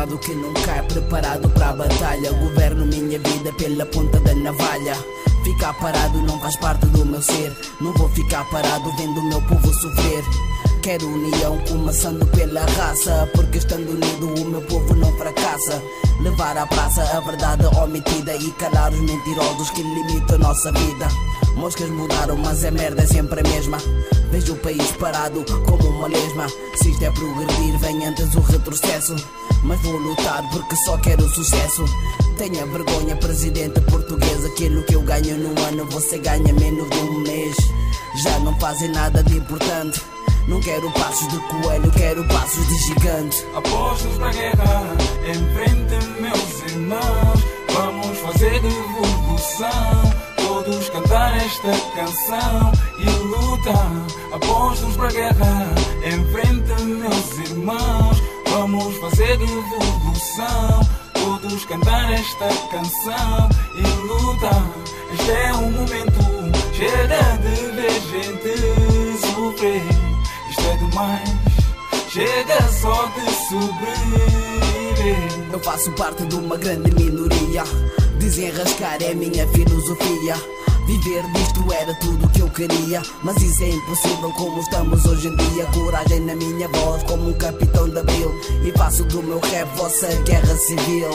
soldado que não cai, preparado para a batalha. Governo minha vida pela ponta da navalha. Ficar parado não faz parte do meu ser. Não vou ficar parado vendo o meu povo sofrer. Quero união começando pela raça, porque estando unido o meu povo não fracassa. Levar à praça a verdade omitida e calar os mentirosos que limitam a nossa vida. Moscas mudaram, mas a merda é sempre a mesma. Vejo o país parado como uma lesma. Se isto é progredir, vem antes o retrocesso. Mas vou lutar porque só quero sucesso. Tenha vergonha, presidente português. Aquilo que eu ganho num ano você ganha menos de um mês. Já não fazem nada de importante. Não quero passos de coelho, quero passos de gigante. Apostos para a guerra, enfrente meus irmãos. Vamos fazer revolução, todos cantar esta canção e lutar. Apostos para a guerra, enfrente meus irmãos. Vamos fazer revolução, todos cantar esta canção e lutar. Este é um momento, chega de ver gente sofrer. Isto é demais, chega só de sobreviver. Eu faço parte de uma grande minoria. Desenrascar é minha filosofia. Viver disto era tudo o que eu queria, mas isso é impossível como estamos hoje em dia. Coragem na minha voz como um capitão de abril. E faço do meu rap vossa guerra civil.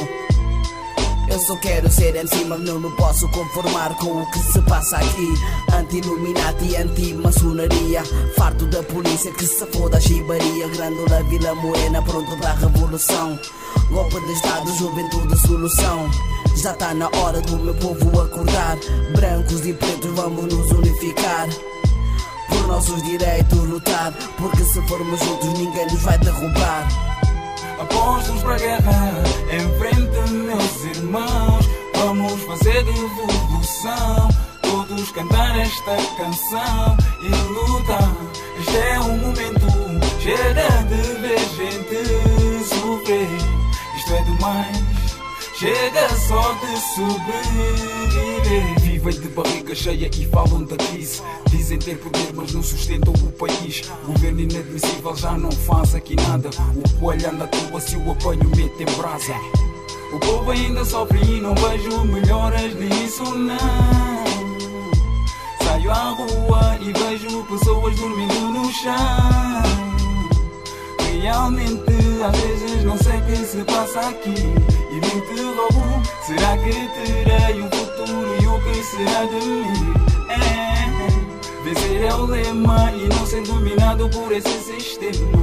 Eu só quero ser MC, mas não me posso conformar com o que se passa aqui. Anti-Illuminati, anti-maçonaria. Farto da polícia que se foda a chibaria. Grândola Vila Morena, pronto para a revolução. Golpe de Estado, juventude, solução. Já tá na hora do meu povo acordar. Brancos e pretos vamos nos unificar. Por nossos direitos lutar, porque se formos juntos ninguém nos vai derrubar. Apostos para a guerra, enfrente meus irmãos. Vamos fazer revolução, todos cantar esta canção e lutar. Este é um momento, chega de ver gente sofrer. Isto é demais, chega só de sobreviver. Vivem de barriga cheia e falam da crise. Dizem ter poder, mas não sustentam o país. Governo inadmissível já não faz aqui nada. O coelho anda à toa, se o apanho mete em brasa. O povo ainda sofre e não vejo melhoras nisso não. Saio à rua e vejo pessoas dormindo no chão. Realmente às vezes não sei o que se passa aqui e me interrogo, será que terei um futuro e o que será de mim? Vencer é o lema e não ser dominado por esse sistema.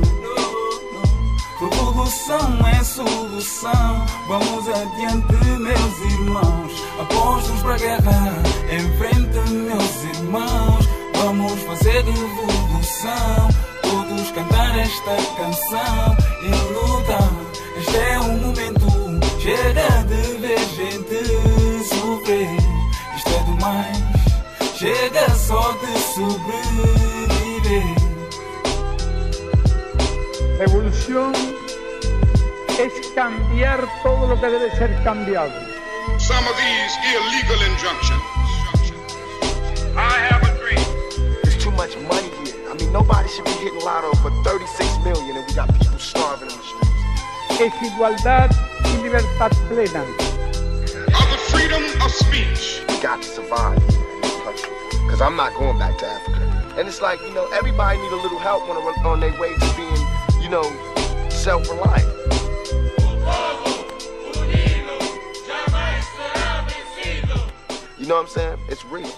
Revolução é solução, vamos adiante meus irmãos. Apostos para a guerra, enfrente meus irmãos. Vamos fazer revolução, todos cantar esta canção e lutar. Este é um momento, chega de ver gente sofrer. Isto é demais, chega só de sobreviver. Revolución es cambiar todo lo que debe ser cambiado. Some of these illegal injunctions. I have a dream. There's too much money here. I mean, nobody should be hitting lotto for 36 million and we got people starving in the streets. Es igualdad y libertad plena. Of the freedom of speech. We got to survive in this country. Because I'm not going back to Africa. And it's like, you know, everybody need a little help on their way to being, you know, self-reliant. You know what I'm saying? It's real.